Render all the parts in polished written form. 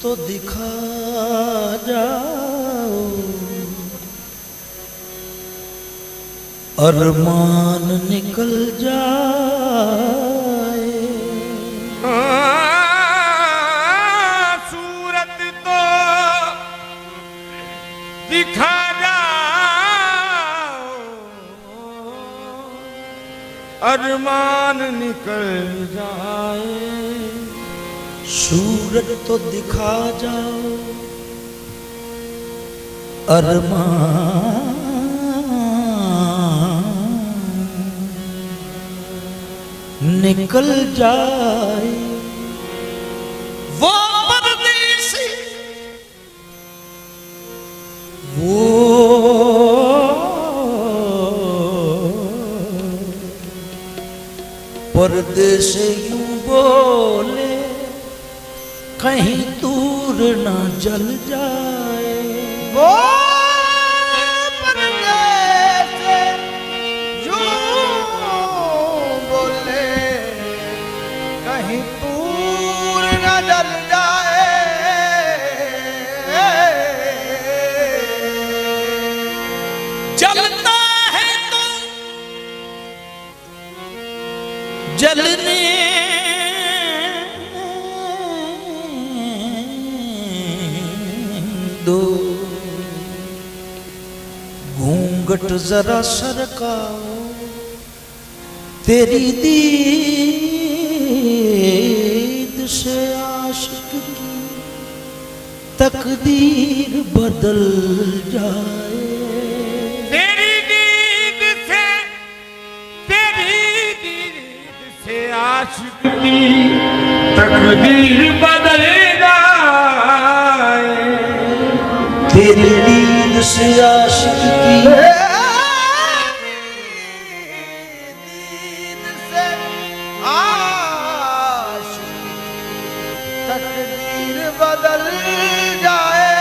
तो दिखा जाओ, अरमान निकल जाए। सूरत तो दिखा जाओ, अरमान निकल जाए। सूरत तो दिखा जाओ, अरमान निकल जाए। वो परदेसी, वो परदेसी यूं बोले कहीं दूर न जल जाए। वो परदेसी यूं बोले कहीं दूर न जल जाए। जलता है तो जलने दो, घूंघट जरा सरकाओ, तेरी दीद से आशिक की तकदीर बदल जाए। तेरी दीद से आशिक की तकदीर बदल जाए। तेरी दीद से आशिक की दीद से आशिक तकदीर बदल जाए।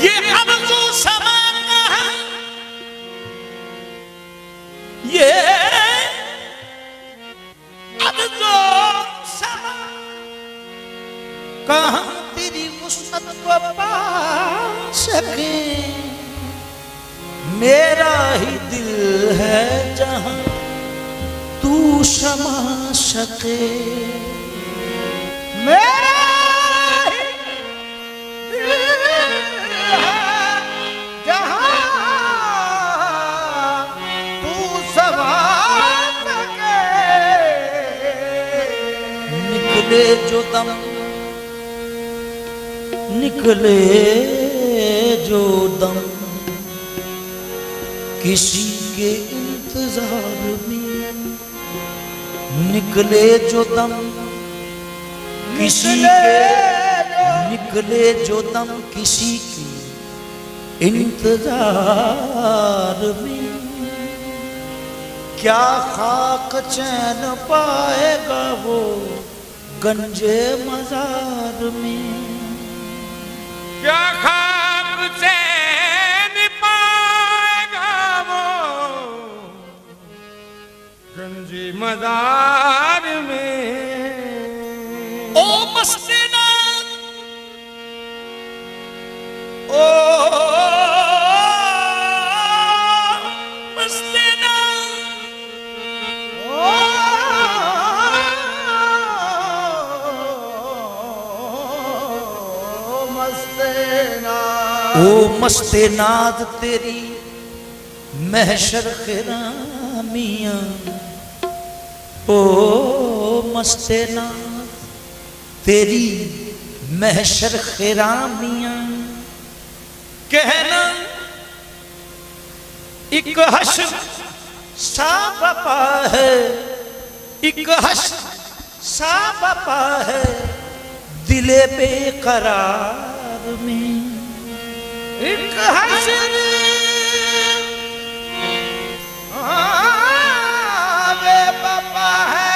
ये अरज़ू समा है, ये अरज़ू समा कहाँ तेरी वुसअत को पा सके। मेरा ही दिल है जहाँ तू समा सके। मेरा ही दिल है जहाँ तू समा सके। निकले जो दम, निकले जो दम किसी के इंतजार में, निकले जो दम किसी के, निकले जो दम किसी के इंतजार में, क्या खाक चैन पाएगा वो गंजे मजार में। क्या खाक चैन पाएगा वो गंजे मजार में। ओ मस्तिना, ओ मस्तिना, ओ मस्ते नाद तेरी महशर खिरामियाँ। ओ मस्ते नाद तेरी महशर खिरामियाँ। कहना एक हश्र सा बपा है, एक हश्र सा बपा है दिले बेकरार में। एक हश्र बेवफा है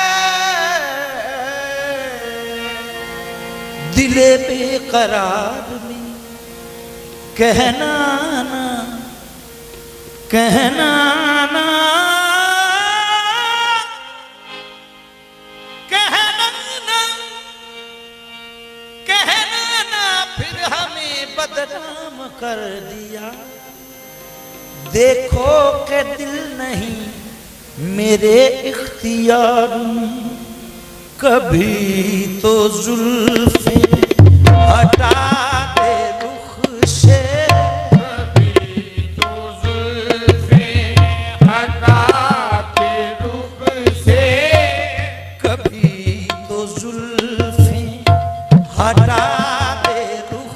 दिले बेकरार में। कहना ना, कहना ना, कहना ना कर दिया। देखो के दिल नहीं मेरे इख्तियार में, कभी तो जुल्फे हटा दे रुख से, कभी तो जुल्फे हटा दे रुख से, कभी तो जुल्फे हटा दे रुख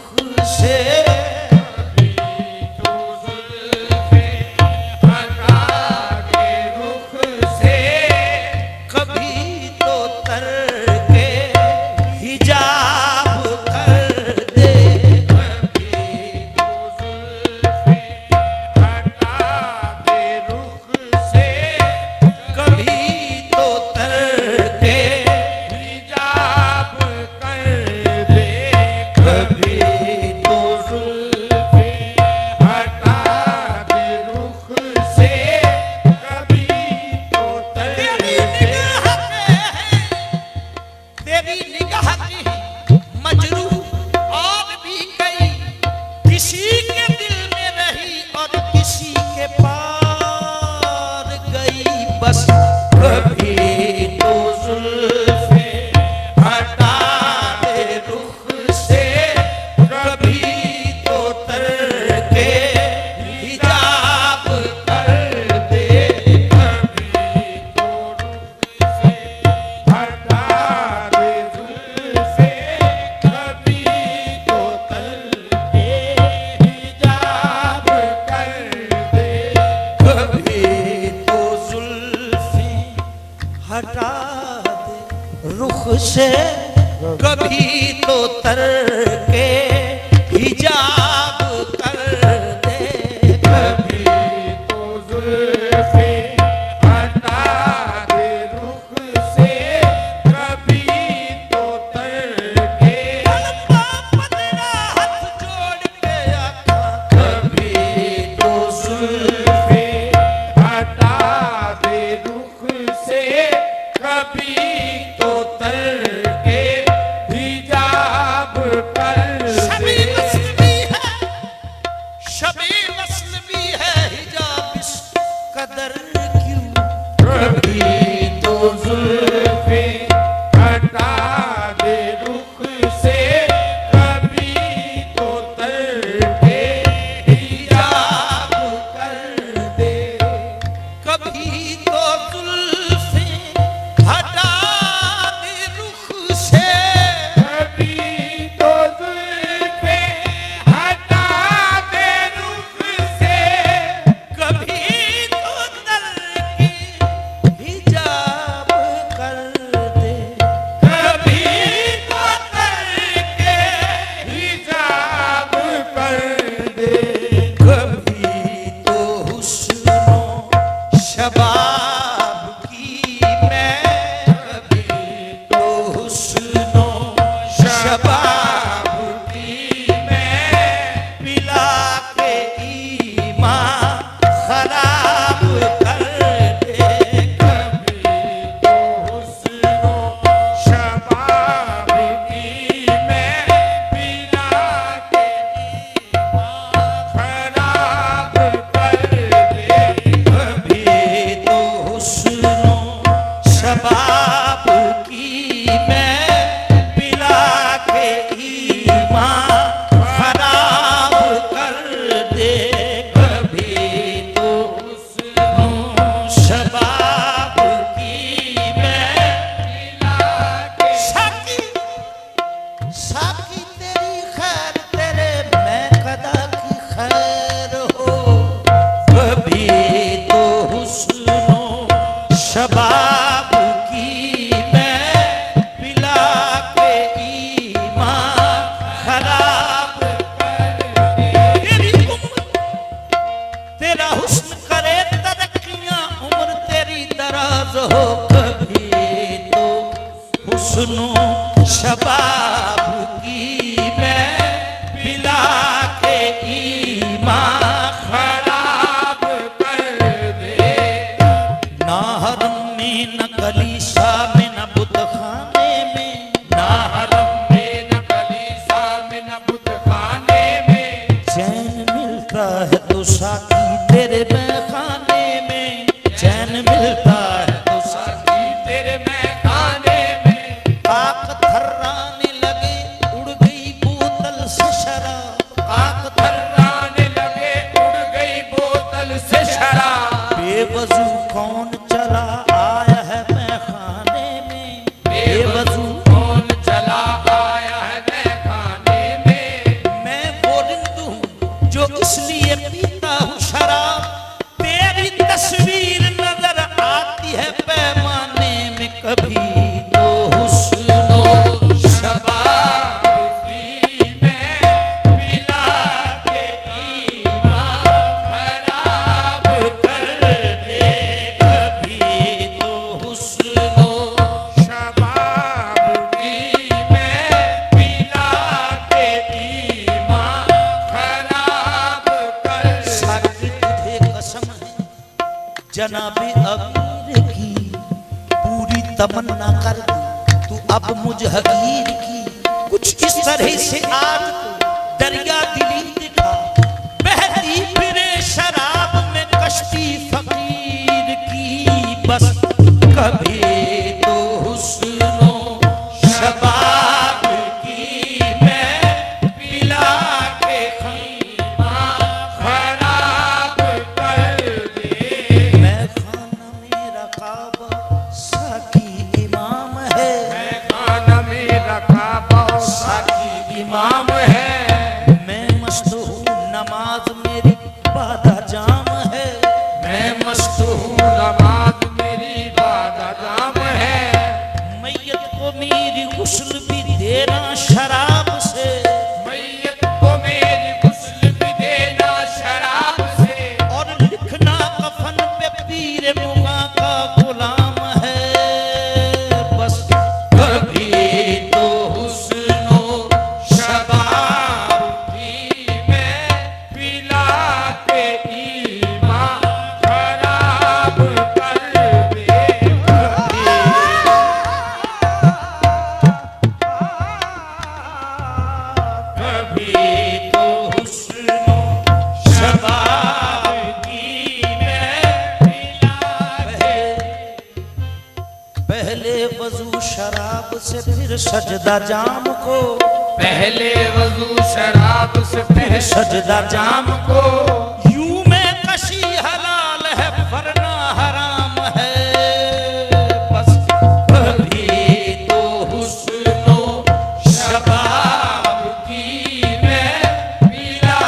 से, कभी तो तर के हिजाब कर दे, कभी तो जुल्फे हटा दे रुख से, कभी तो तर के हिजाब कर दे, कभी तो जुल्फे हटा दे रुख से, कभी तो तेरी निगाह की मजरू और भी गई, किसी के दिल में रही और किसी के पार गई। बस कभी तो जुल्फे हटा दे रुख से, कभी तो तर के हिजाब कर दे, कभी तो रुख से हटा दे जुल्फे, कभी तो तल के हिजाब कर दे, कभी तो जुल्फे हटा दे रुख से, कभी तो तर के हिजाब कर दे, कभी तो जुल्फे हटा दे रुख से, कभी तो तल के हाथ जोड़ के आका, कभी तो जुल्फे हटा दे रुख से, कभी तो तर के हिजाब कर सभी दे, मस्ती है मिलता है तो साथी तेरे मैखाने में, चैन मिलता है तो साथी तेरे मैखाने में। काक थर्राने लगे उड़ गई बोतल से शराब, काक थर्राने लगे उड़ गई बोतल से शराब। बेवजू कौन चला आया है मैखाने में, बेवजू कौन चला आया है मैखाने में। मैं वो रिंदू हूँ जो इसलिए पीता हूँ शराब, तेरी तस्वीर नजर आती है पैमाने में, कभी तो हुस्नो शबाब की मैं पिला के ईमान खराब कर दे। कभी तो हुस्नो शबाब की मैं पिला के ईमान खराब कर। साकी तुझे कसम है जनाबे अमीर की, पूरी तमन्ना कर दी तू अब मुझ हकीर की। कुछ इस तरह से आज तू दरिया दिली दिखा, बहती फिरे शराब में कश्ती फकीर की। बस कभी तो हुस्नो शबाब की मैं पिला के ईमान खराब कर दे। मैं खाना मेरा काबा साकी इमाम है, खाना मेरा काबा साकी इमाम है। मैं मस्त हूँ नमाज मेरी बादा जाम है, मैं मस्त हूँ नमाज मेरी बादा जाम है। मैयत को मेरी गुस्ल भी देना शराब से, मैयत को मेरी गुस्ल भी देना शराब से। और लिखना कफन पे पीर मुगा का गुलाम है। बस कभी तो हुस्नो शबाब की मैं पिला के ईमान खराब कर दे। कभी तो हुस्नो शबाब की मैं पहले वजू शराब से फिर सजदा जाम को, पहले वजू शराब से फिर सजदा जाम को। यूं में कशी हलाल है वरना हराम है। बस कभी तो हुस्नो शबाब की मैं पिला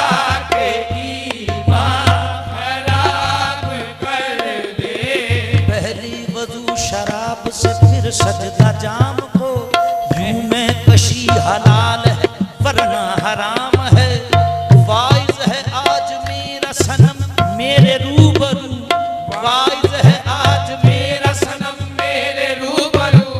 के ईमान खराब कर दे। पहली वजू शराब से फिर सजदा जाम को, यूं में कशी हलाल है वरना हराम है। वाइज है आज मेरा सनम मेरे रूबरू, वाइज है आज मेरा सनम मेरे रूबरू।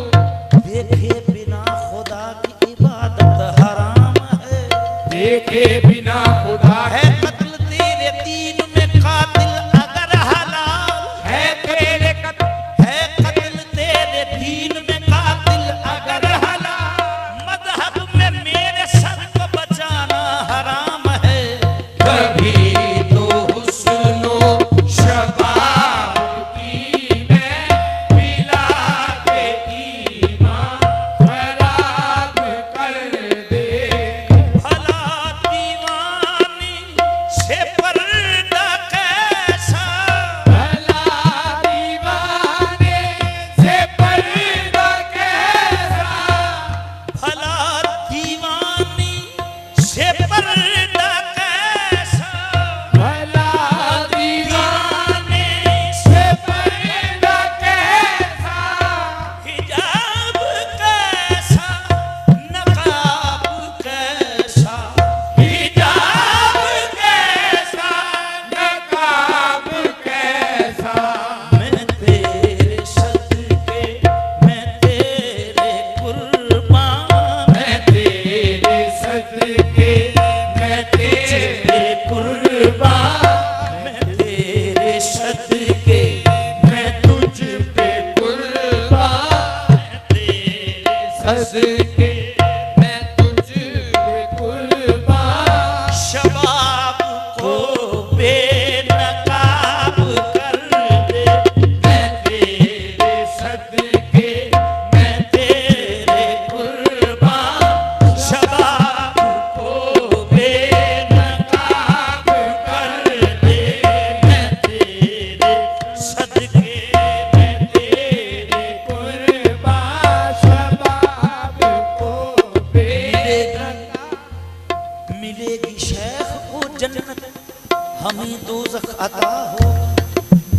देखे बिना खुदा की इबादत हराम है। देखे बिना खुदा है कत्ल तेरे दीन में कातिल अगर हलाल, है तेरे कत्ल है कत्ल तेरे दीन में कातिल अगर हलाल। मजहब में मेरे सर को बचाना हराम है। कभी तो हुस्नो शबाब की मैं पिला के ईमान खराब कर दे। भला दीवानी से पर्दा कैसा, भला दीवाने से पर्दा कैसा। भला दीवानी से पर्दा कैसा, भला दीवाने से पर्दा कैसा। हिजाब कैसा, नकाब कैसा, हिजाब कैसा नकाब कैसा। मैं तेरे सदके मैं तेरे कुर्बान, मैं तेरे सदके मैं तेरे कुर्बान, मैं तेरे सदके मैं तुझ पे कुर्बान। तेरे सदके मैं तुझ पे कुर्बान। शबाब को वहीं दोज़ख अता होगा।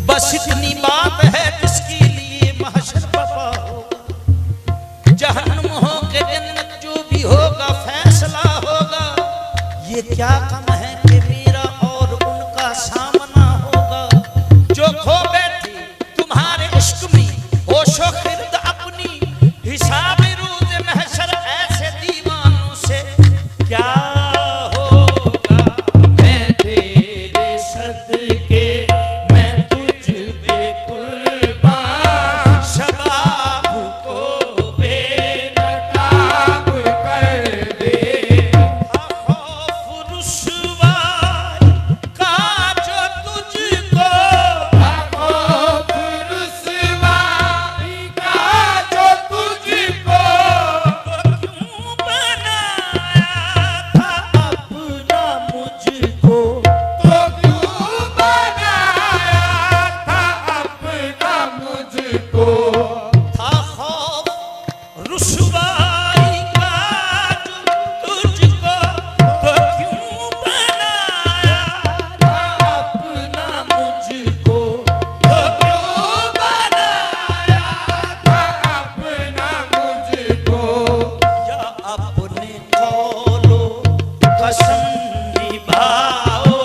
बस इतनी बात है जिसके लिए महशर बपा होगा। जहन्नुम हो के जन्नत जो भी होगा फैसला होगा। ये क्या कम है कि मेरा और उनका सामना होगा। जो खो बैठे तुम्हारे इश्क में होशो खिरद अपनी, हिसाब रोज़ महशर ऐसे दीवानों से क्या होगा। मैं तेरे सदके मैं तुझ पे कुर्बान, शबाब को बेनकाब कर दे। खौफ रुसवाई का जो तुझको, खौफ रुसवाई का जो तुझको, क्यों बनाया था अपना मुझको। तो क्यों बनाया था अपना मुझको। था खौफ रुसवाई का जो तुझको, तो क्यों बनाया था अपना मुझको। तो क्यों बनाया था अपना मुझको। या अपने कौलो कसम निभाओ,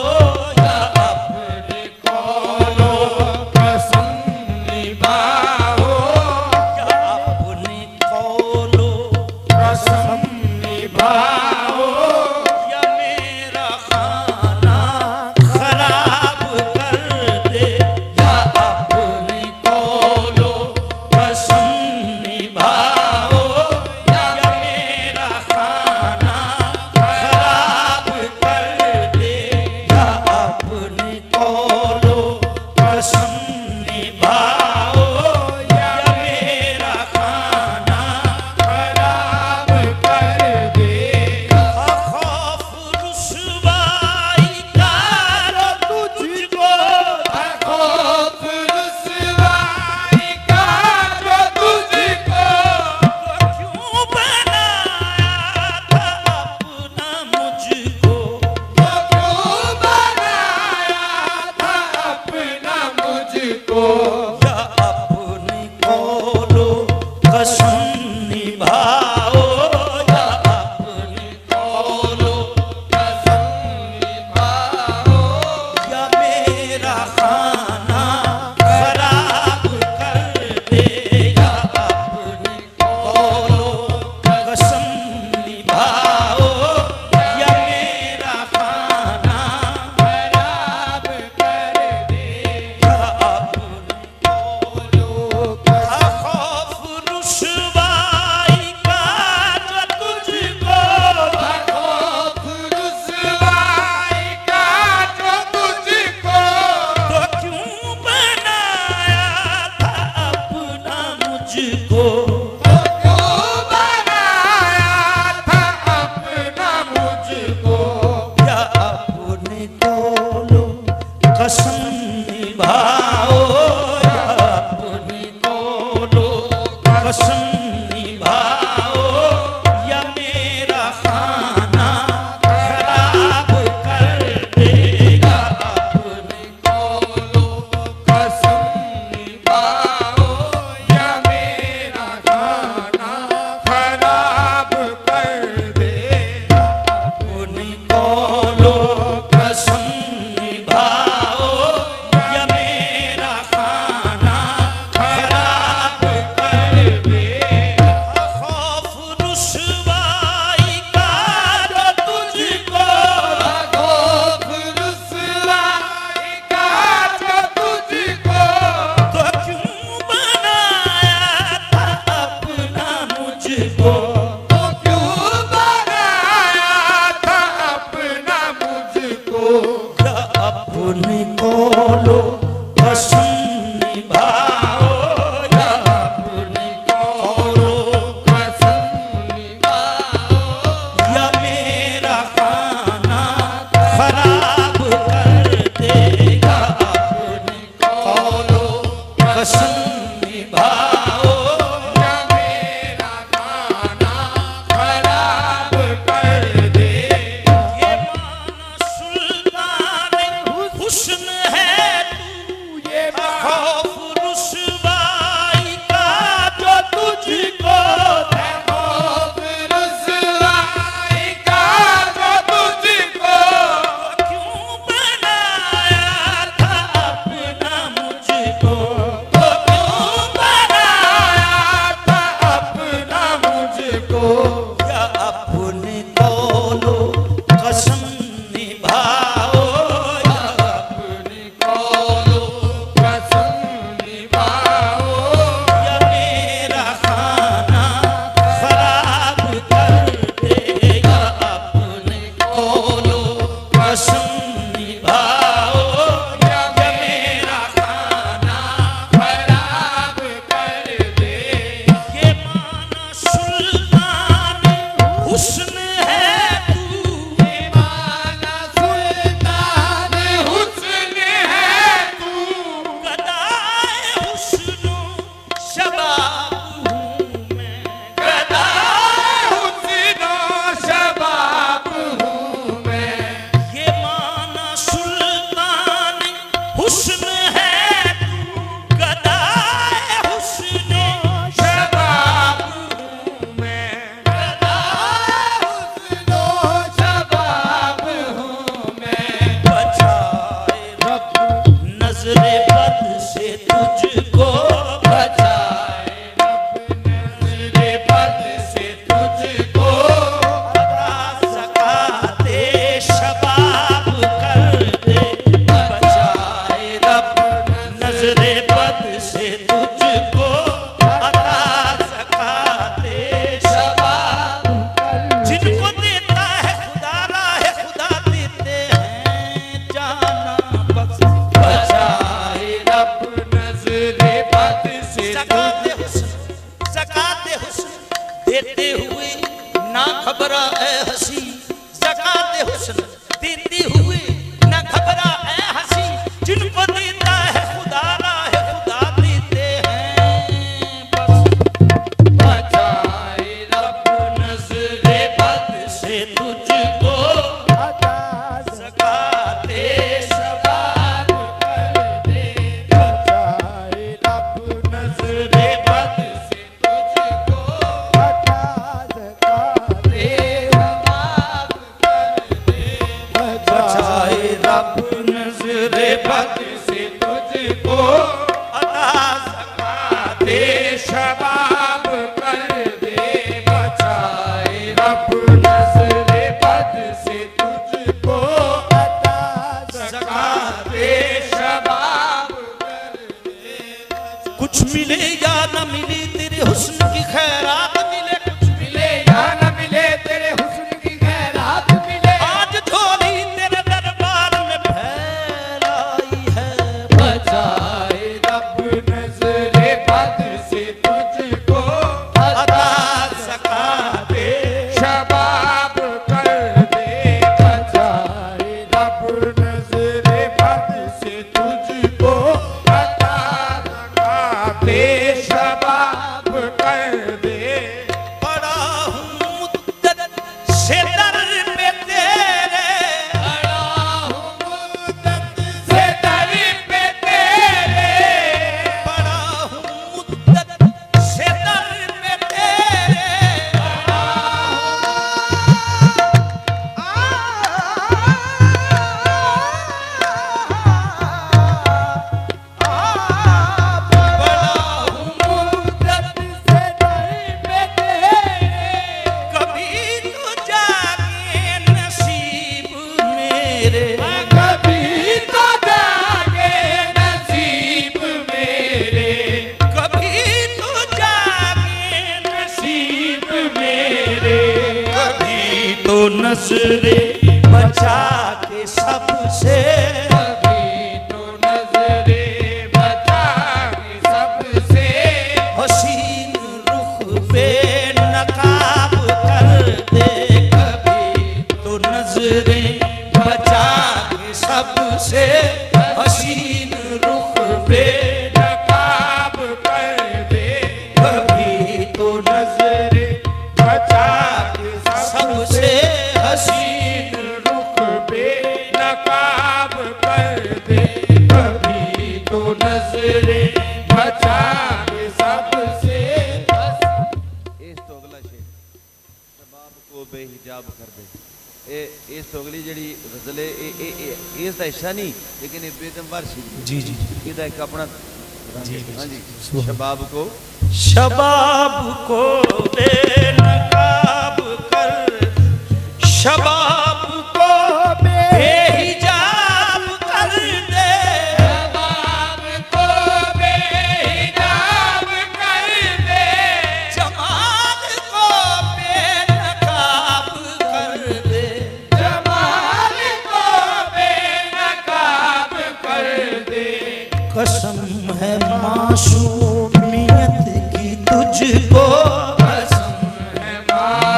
या अपने कौलो कसम निभाओ, या अपने कौलो कसम निभाओ। या मेरा खाना खराब कर दे। या अपने कौलो कसम निभाओ, या मेरा खाना खराब कर दे। या अपने कौलो कसम निभाओ, या मेरा खाना खराब कर दे। खौफ रुसवाई का जो तुझको, खौफ रुसवाई का जो तुझको, क्यों बनाया था अपना मुझको। तो क्यों बनाया था अपना मुझको। या अपने कौलो कसम निभाओ, या अपने कौलो कसम निभाओ, या मेरा खाना खराब कर दे। या अपने कौलो कसम निभाओ, या मेरा खाना खराब कर दे। या अपने कौलो खौफ रुसवाई का जो तुझको, खौफ रुसवाई का जो तुझको, तो क्यों बनाया था अपना मुझको। तो क्यों बनाया था अपना मुझको। या अपने कौलो कसम निभाओ, या अपने कौलो कसम निभाओ, या मेरा खाना खराब कर दे। या अपने कौलो कसम निभाओ, या मेरा खाना खराब कर दे। अपने कौलो कसम निभाओ, या मेरा खाना खराब कर दे। खौफ रुसवाई का जो तुझको, खौफ रुसवाई का जो तुझको, तो क्यों बनाया था अपना मुझको। तो क्यों बनाया था अपना मुझको। या अपने कौलो कसम निभाओ, या अपने कौलो कसम निभाओ, या मेरा खाना खराब कर देगा। अपने कौलो कसम निभाओ, या मेरा खाना खराब कर दे। ये माना सुल्तान हुस्न हुस्न है तू ये खौफ रुसवाई का जो तुझको खौफ रुसवाई का जो तुझको क्यों बनाया था अपना मुझको, क्यों बनाया था अपना मुझको। क्या अपने कौलो कसम निभाओ, अपनी कौलो कसम निभाओ, या मेरा खाना खराब कर देगा। अपने कौलो कसम निभाओ, या मेरा खाना खराब कर दे। ये माना सुल्तान हुस्न है तू, माना सुल्तान हुस्न है तू, गदाए हुस्नो शबाब हूँ मैं, गदाए हुस्नो शबाब हूँ मैं। ये माना सुल्तान हुस्न है तू, गदाए हुस्नो शबाब हूँ मैं, गदाए हुस्नो शबाब हूँ मैं। बचाए रब नजरे बद से तुझको, बचाए रब नज़रे बद से तुझको, सकाते शबाब कर दे। बचाए रब नजरे बद से तुझको, अता सकाते शबाब जिनको देता है खुदा राह खुदा देते हैं जाना बख्श। बचाए रब नज़रे बद से ज़काते हुस्न देते हुए ना घबरा ए हंसी, ज़काते हुस्न देते हुए ना घबरा ए हंसी। जिनको देता है खुदा राह खुदा देते हैं बस। बचाए रब नज़रे बद से तुझको ज़काते शबाब कर दे। बचाए रब नज़रे बद से तुझको, दे शबाब कर दे। बचाए रब नजरे बद से तुझको अता दे शबाब कर दे। बचाए रब नज़रे बद से तुझको दे शबाब कर दे। कुछ मिले या न मिले तेरे हुस्न की खैरात मिले, कुछ मिले या न मिले तेरे हुस्न की खैरात मिले। आज झोली तेरे दरबार में फैलाई है। बचाए रब नज़रे बद से तुझको अता सकाते शबाब कर दे। बचाए रब नज़रे बद से तुझको दे शबाब कर दे। पड़ा हूँ मुद्दत से दर पे तेरे, खड़ा हूँ मुद्दत से दर पे तेरे। पड़ा हूँ मुद्दत से दर पे तेरे। कभी तो जागे नसीब मेरे, कभी तो जागे नसीब मेरे। कभी तो जागे नसीब मेरे। कभी तो नजरे बचा के सबसे, कभी तो नजरे बचा के सबसे। हसीन रुख पे नकाब कर दे। कभी तो नजरे बचा के सबसे, हसीन रुख पे नकाब कर दे। कभी तो नजरे बचा के सबसे हसीन हसीन रुख पे नकाब कर दे। नजरे बचा के सबसे। इस तो अगला शेर शबाब को बेहिजाब कर दे। इस तो अगली जड़ी गजल है इसका हिस्सा नहीं लेकिन ये बेदमवार शेर जी जी इसका एक अपना जी हाँ जी शबाब को बेनकाब कर, शबाब को बेहिजाब कर दे, शबाब को बेहिजाब कर दे, जमाल को बेनकाब कर दे, जमाल को बेनकाब कर दे। कसम है मासूमियत की तुझको,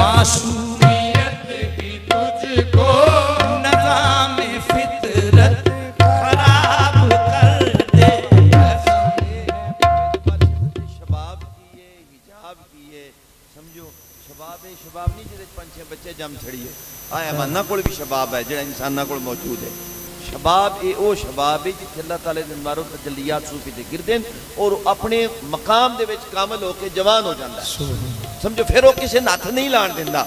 मासूमियत की तुझको नज़ाम फितरत खराब कर दे। शबाब की है हिजाब की है समझो शबाब है शबाब नहीं जिहदे पंज छे बच्चे जम छड़िए आया माना कोल भी शबाब है जिहड़ा इंसाना कोल मौजूद है। शबाब ये वो शबाब है जिथे अल्लाह ताला दे मारो तजल्लियात सूफी दे गिरदे और अपने मकाम दे विच कामल होके जवान हो जाता है समझो। फिर वो किसी नथ नहीं लाण दिंदा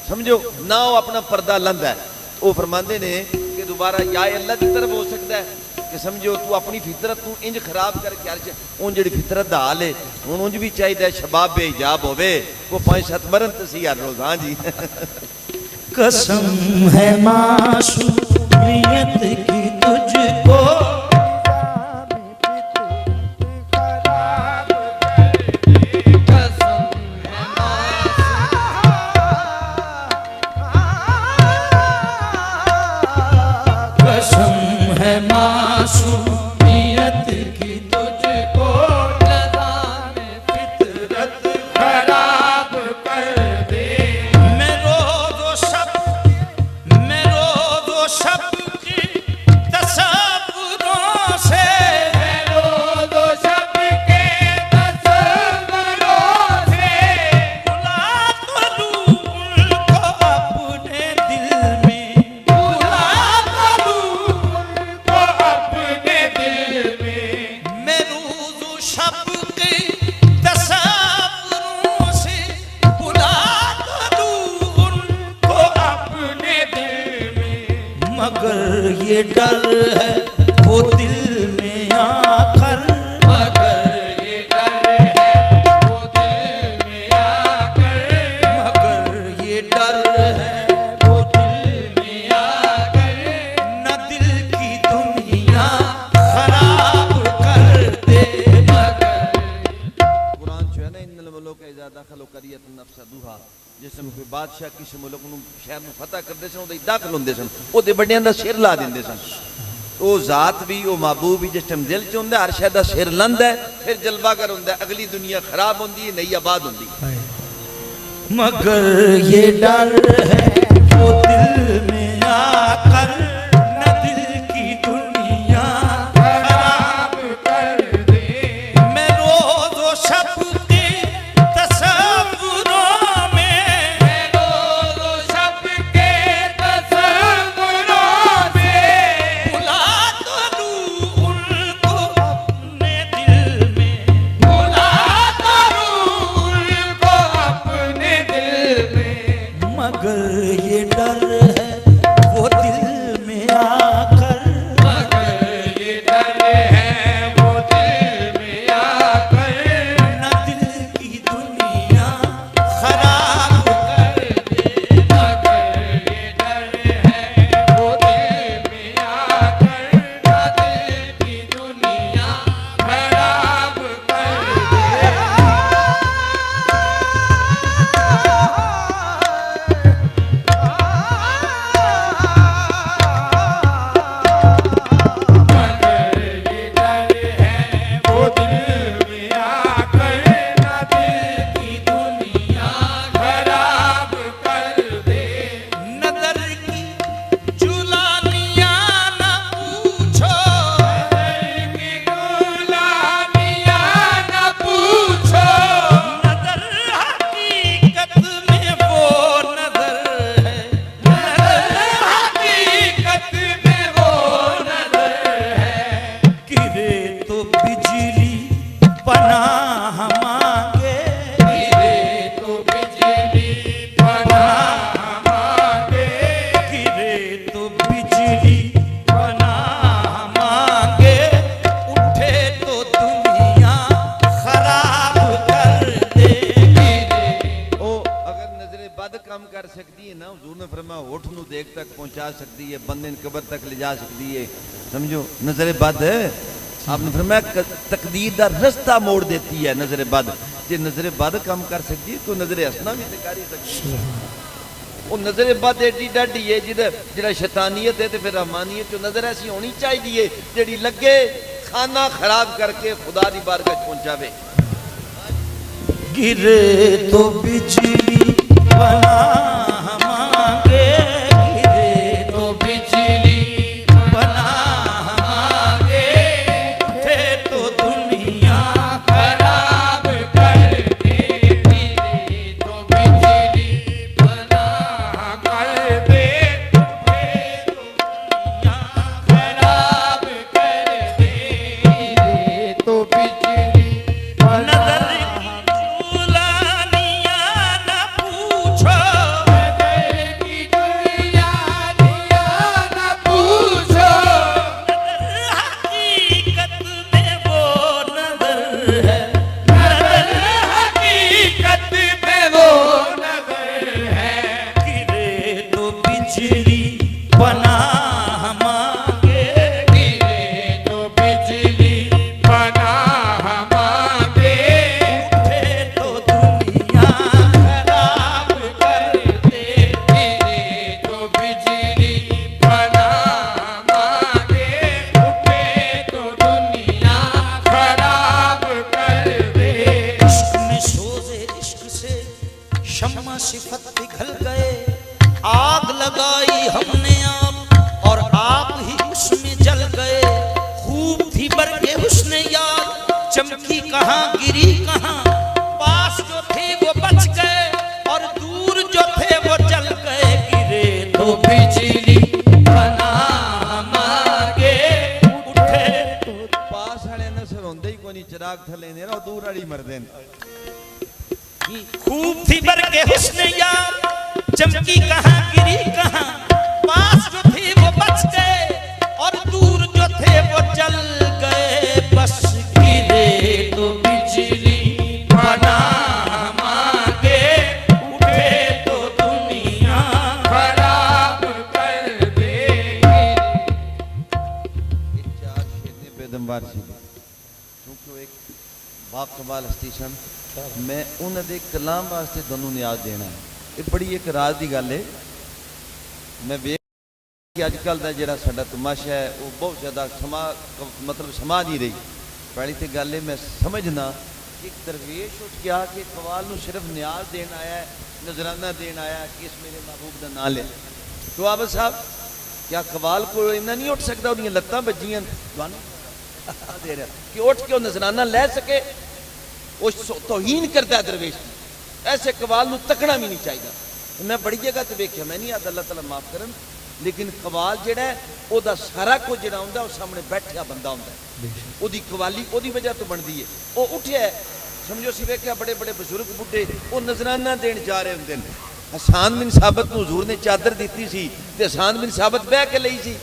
समझो ना वो अपना पर्दा लंदा है। वो फरमाते ने कि दोबारा या अल्लाह की तरफ हो सकता है कि समझो तू अपनी फितरत तू इंज खराब करके हर उन जी फितरत का हाल है हूँ उंज भी चाहिए शबाब बेहिजाब होवे वो 5-7 मरन तसी हर रोज। हाँ जी कसम है मासूमियत की तुझको, कसम है मासूमियत की तुझको, नज़ाम फितरत खराब कर दे। मैं रोज़ो शब की तसव्वुरों से, रोज़ शब के तसव्वुरों से बुला तो लूं उनको अपने दिल में, बुला तो लूं उनको अपने दिल में। मैं रोज़ो शब की तसव्वुरों से बुला तो लूं उनको अपने दिल में मगर ये डर है वो दिल में आकर, मगर ये डर है वो दिल में आकर, मगर ये डर है वो दिल में आकर, न दिल की दुनिया खराब कर दे। कुरान जो है ना इन्नल मुल्क इज़ा दखलू क़रियतन अफ़सदूहा जिसम कोई बादशाह किसी मुल्क नूं शहर नूं फतह करदे सन ओदे दाखल हुंदे सन ओदे बड़ियां दा सिर ला दिंदे सन। वो जात भी वो महबूब भी जिस टाइम दिल च हुंदा हर शय दा सिर लंदा है फिर जलवागर हुंदा अगली दुनिया खराब हुंदी है नई आबाद हुंदी। मगर ये डर है वो दिल में आकर, न दिल की दुनिया खराब कर दे। मैं रोज़ो शब के तसव्वुरों में, रोज़ शब के तसव्वुरों में बुला तो लूं उनको अपने दिल में, बुला तो लूं उनको अपने दिल में। मगर ये डर है देख तक पहुंचा सकती है, बंदे ने कब्र तक ले जा सकती है। समझो नजर बद आपने फरमाया तकदीर दा रास्ता मोड़ देती है नजर बद। जे नजर बद काम कर सकती है तो नजर हसना भी तो कर ही सकती है। वो नजर बद एडी डाडी है जिहड़ा शैतानियत है तो फिर रहमानियत जो नजर ऐसी होनी चाहिए जिहड़ी लगे खाना खराब करके खुदा दी बारगाह पहुंचावे। गिरे तो बिजली पनाह मांगे, गिरे तो बिजली पनाह मांगे, उठे तो दुनिया खराब कर दे, गिरे तो बिजली पनाह कर दे, उठे तो दुनिया खराब कर दे, गिरे तो बिजली नजर चुलानिया न पूछो, नजर की दुनिया दिया न पूछो, नजर हकीकत में वो नजर है, नजर हकीकत में वो नजर है, गिरे तो बिजली पनाह मांगे, गिरे तो बिजली पनाह मांगे, उठे तो दुनिया खराब कर दे, गिरे तो बिजली पनाह मांगे, उठे तो दुनिया खराब कर दे। इश्क में सोजे इश्क से शम्मा सिफत पिघल गए, आग लगाई हमने आप और आप ही उसमें जल गए। खूब थी बरके हुस्न याद, चमकी कहाँ गिरी कहाँ, पास जो थे वो बच गए और दूर जो थे वो जल गए। गिरे तो बिजली पनाह मांगे, उठे तो पास वाले ने सिर होंदे ही कोई नहीं, चिराग थले ने और दूर वाली मरदे ने। खूब थी बरके हुस्न यार, चमकी कहाँ गिरी कहाँ, पास जो थे वो बच गए और दूर जो थे वो चल गए। बस गिरे तो बिजली पनाह मांगे, उठे तो दुनिया खराब कर दे, ये चार शेर ने बेदमवार सी क्योंकि वो एक बाकमाल हस्ती सन। मैं उन्होंने दे कलाम वास्ते दोनों न्याज देना है। ये बड़ी एक राज की गल है। मैं वेख कि अजकल का जोड़ा साडा तमाशा है वो बहुत ज़्यादा मतलब समा नहीं रही। पहली तो गल है मैं समझना कि एक दरवेश उठ गया कि कवाल को सिर्फ न्याज देना आया है, नजराना देना आया कि इस मेरे महबूब का नाम लिया। तो आबद साहब क्या कवाल को इन्ना नहीं उठ सकता, उन्हें लत्तां बजियां दे रहा कि उठ के वो नजराना लै सके। वो तौहीन करता है दरवेश की, ऐसे कवाल को तकना भी नहीं चाहिए। मैं बड़ी जगह तो वेख्या, मैं नहीं आता अल्लाह ताला माफ करन, लेकिन कवाल जिहड़ा है ओदा सारा कुछ जिहड़ा हुंदा वो सामने बैठा बंदा हुंदा है, ओदी कवाली ओदी वजह तो बनती है। वो उठिया समझो असीं वेख्या बड़े बड़े बजुर्ग बुढ़े वो नजराना देन जा रहे होंदे ने। हसान बिन साबित नूं हुजूर ने चादर दी सी ते हसान बिन साबित बह के लई सी।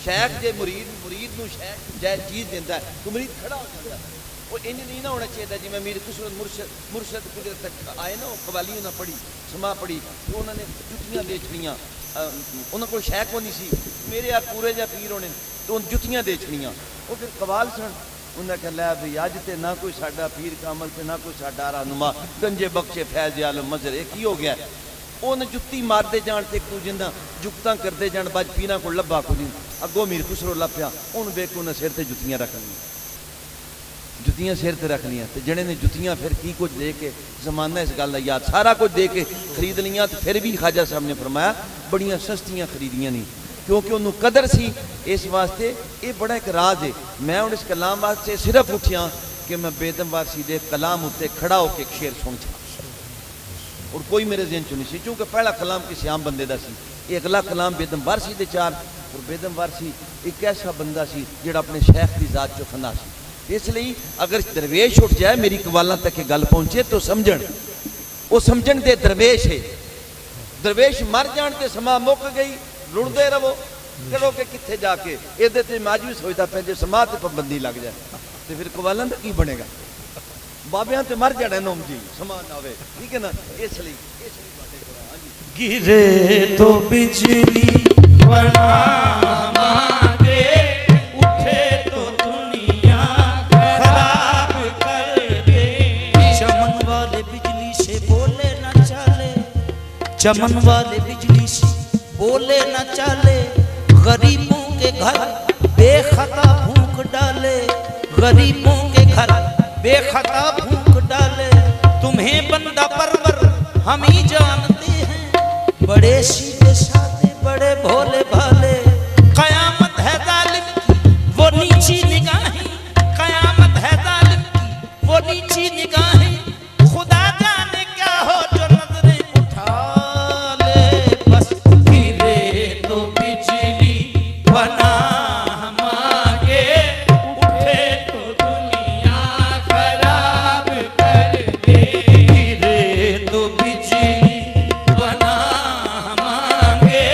शेख जे मुरीद नूं शेख जै चीज़ दिंदा है तो मुरीद खड़ा हो जाता है। वो इंज नहीं ना होना चाहिए जिवें मीर खुसरो मुर्शद कुदरत तक आए ना, वो कवाली उन्हें पढ़ी समा पढ़ी तो उन्होंने जुत्तियां बेचनियां, उन्होंने कोई शै को नहीं सी, मेरे यार पूरे जा पीर होने तो उन जुत्तियां बेचनियां। वो फिर कवाल सन, उन्हें कहा लै भाई अज तो ना कोई साडा पीर कामल ते ना कोई साडा रहनुमा गंजे बख्शे फैज आलम मजर ये की हो गया। उन्हें जुत्ती मारते जान ते एक दूजे दा जुगतां करते जान, बज पीरा को लभा कुछ नहीं, अगों मीर खुसरो लभ्या उन्हें वेख उन्हें सिर ते जुत्तियां रख लियां, जुत्तियां सिर ते रख लियां। तो जड़े ने जुत्तियां फिर की कुछ दे के जमाना इस गल का याद सारा कुछ दे के खरीद लियां। तो फिर भी ख्वाजा साहब ने फरमाया बड़ियां सस्तियां खरीदियां नहीं, क्योंकि उन्होंने कदर सी। इस वास्ते ये बड़ा एक राज है। मैं हूँ इस कलाम वास्ते सिर्फ उठिया कि मैं बेदम वारसी दे कलाम उत्ते खड़ा होकर एक शेर सुन छा, और कोई मेरे जहन चो नहीं सी, क्योंकि पहला कलाम किसी आम बंदे का सी, ये अगला कलाम बेदम वारसी दे चार। और बेदम वारसी एक ऐसा बंदा सी जिहड़ा अपने शेख की जात चो फना सी। इसलिए अगर दरवेश उठ जाए मेरी कवालों तक ये गल पहुंचे तो समझण, वो समझण दे दरवेश है। दरवेश मर जान ते समा मुक गई, रुड़ते रहो करो कि कितने जाके ये मैं अज भी सोचता पे जो समाज से पाबंदी लग जाए तो फिर कवालों का की बनेगा। बाबियां तो मर जाना नोम जी समा ना आवे, ठीक है ना। इसलिए गिरे तो बिजली बना मांगे, उठे तो दुनिया खराब कर दे। चमन वाले बिजली से बोले न चले, चमन वाले बिजली से बोले न चले, गरीबों के घर बेखता भूख डाले, गरीबों के घर बेखता भूख डाले। तुम्हें बंदा परवर हम ही जानते हैं, बड़े सीधे साधे बड़े भोले भाले। कयामत है जालिम की वो नीची निगाहें, कयामत है जालिम की वो नीची निगाहें। खुदा जाने क्या हो जो नजरें उठा ले, बस गिरे तो बिजली बना मांगे, उठे तो दुनिया खराब कर दे। गिरे तो बिजली बना मांगे,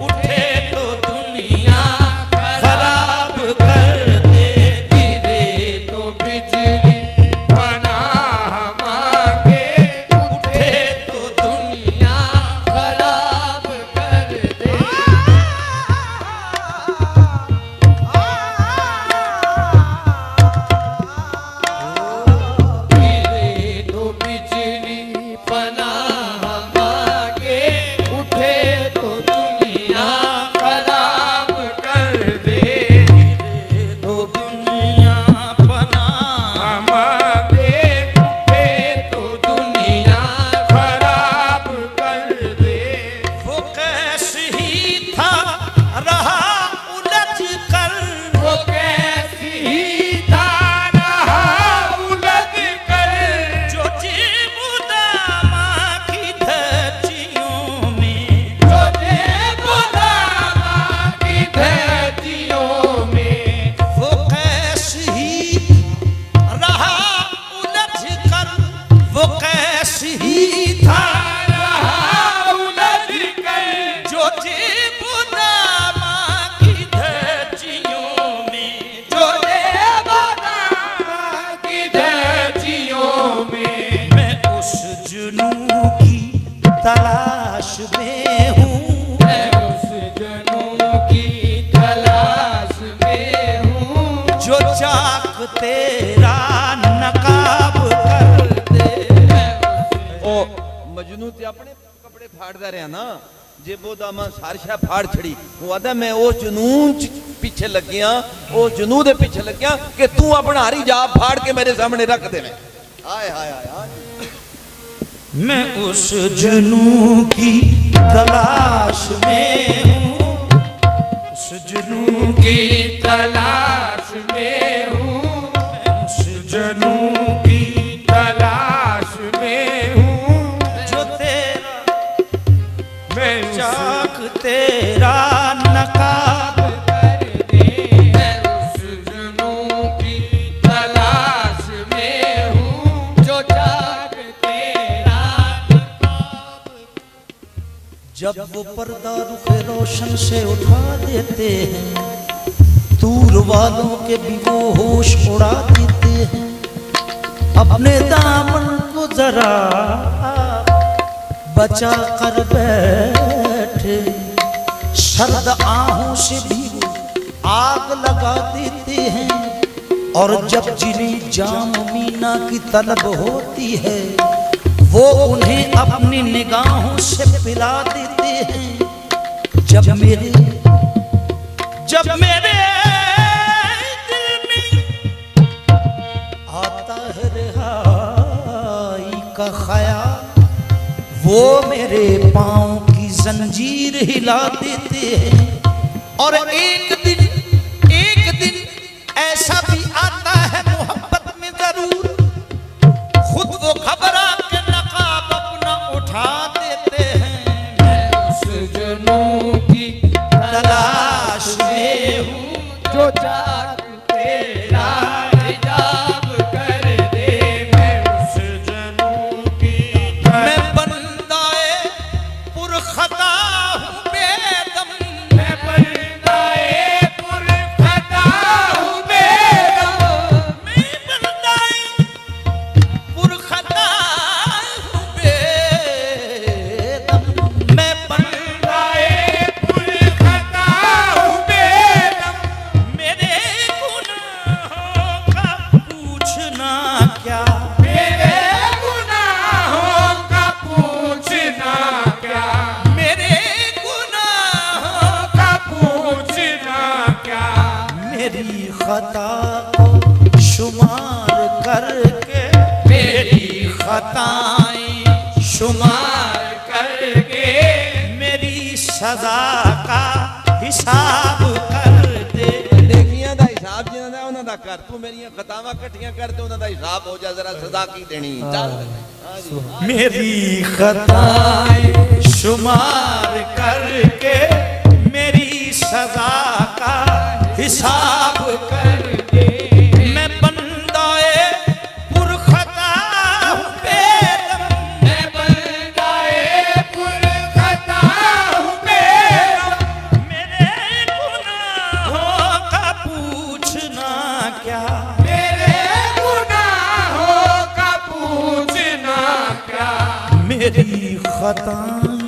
उठे तो दुनिया खराब कर दे। गिरे तो बिजली बना मांगे, उठे तो दुनिया खराब कर दे। गिरे तो बिजली बना मांगे, उठे तो दुनिया खराब कर दे। तो दुनिया बना मांगे, उठे तो दुनिया खराब कर दे। वो कैसे ही था रहा उलझ कर, वो कैसी ही था रहा उलझ कर, जो जीव दामा की धज्जियों में, जो देवदामा की धरतियों में। वो कैसे ही रहा उलझ कर, वो कैसे ही था रहा उलझ कर, जो जीव दामा की धज्जियों में, जो देवदामा की धरतियों में। मैं उस जुनू की तलाश में हूँ, मैं उस जनू की तलाश में हूँ, जो चाक तेरा नकाब कर दे। ओ मजनू ते अपने कपड़े फाड़दा रहा ना, जे वो दामा सारशा फाड़ छड़ी, वो आदा मैं ओ जुनून च पीछे लग गया, ओ जुनू दे पीछे लग गया कि तू अपना हरी जाब फाड़ के मेरे सामने रख दे। हाय हाय हाय हाय। मैं उस जुनू की तलाश में हूँ, उस जुनू की तलाश में हूँ, उस जुनू की तलाश में हूँ। जो तेरा मैं चाक तेरा नकाब कर दे। मैं उस जनू की तलाश में हूँ, जो जाग तेरा। जब वो पर्दा रुखे रोशन से उठा देते हैं, दूर वालों के भी वो होश उड़ा देते हैं। अपने दामन को जरा बचा कर बैठे, सर्द आहों से भी वो आग लगा देते हैं। और जब जिन्हें जाम मीना की तलब होती है, वो उन्हें अपनी निगाहों से पिला देते हैं। जब मेरे दिल में आता है रिहाई का ख्याल, वो मेरे पाँव की जंजीर हिला देते हैं। और एक दिन ऐसा भी आता है मोहब्बत में जरूर, खुद वो घबरा के नकाब अपना उठा देते हैं। मैं उस जनू की तलाश में हूँ, जो जाग तेरा हिजाब कर दे। मैं उस जनू की मैं बंदाए पुरखता हूँ बेदम, मैं बंदाए पुरखता हूँ बेदम। मैं बंदाए पुरखता हूँ बेदम। मेरी खता को शुमार करके, मेरी खताएं शुमार करके, मेरी सजा का हिसाब कर दे। नेकियां दा हिसाब जिन्हां दा उन्हां दा कर, तू मेरियां खतावां इकट्ठियां कर ते उन्हां दा हिसाब हो जा, जरा सजा की देनी चल। हाँ जी। मेरी खताएं शुमार करके, मेरी सजा का हिसाब कर दे। मैं बंदाए पुरखता हूँ बेदम, मैं बंदाए पुरखता हूँ बेदम, मेरे गुनाहों का पूछना क्या, मेरे गुनाहों का पूछना क्या। मेरी खताएं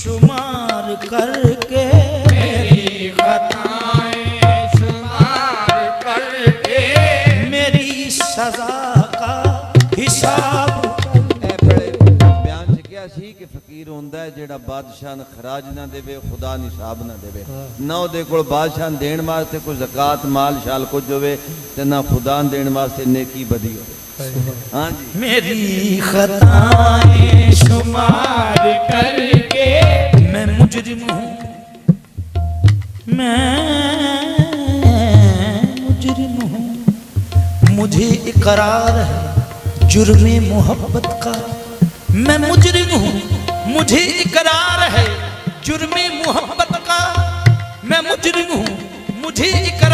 शुमार करके, मेरी खताएं शुमार करके, मेरी सजा का हिसाब ਇਹ ਬੜੇ ਬਿਆਨ ਚ ਕਿਹਾ ਸੀ ਕਿ ਫਕੀਰ ਹੁੰਦਾ ਹੈ ਜਿਹੜਾ ਬਾਦਸ਼ਾਹ ਨੂੰ ਖਰਾਜ ਨਾ ਦੇਵੇ, ਖੁਦਾ ਨੂੰ ਹਿਸਾਬ ਨਾ ਦੇਵੇ, ਨਾ ਉਹਦੇ ਕੋਲ ਬਾਦਸ਼ਾਹ ਨੂੰ ਦੇਣ ਵਾਸਤੇ ਕੋਈ ਜ਼ਕਾਤ ਮਾਲ ਸ਼ਾਲ ਕੁਝ ਹੋਵੇ ਤੇ ਨਾ ਖੁਦਾ ਨੂੰ ਦੇਣ ਵਾਸਤੇ ਨੇਕੀ ਬਦੀ ਹੋਵੇ। हाँ जी। मेरी खताएं शुमार करके, मैं मुजरिम हूँ, मैं मुजरिम हूँ, मुझे इकरार है जुर्मे मोहब्बत का। मैं मुजरिम हूँ, मुझे इकरार है जुर्मे मोहब्बत का। मैं मुजरिम हूँ, मुझे इकरार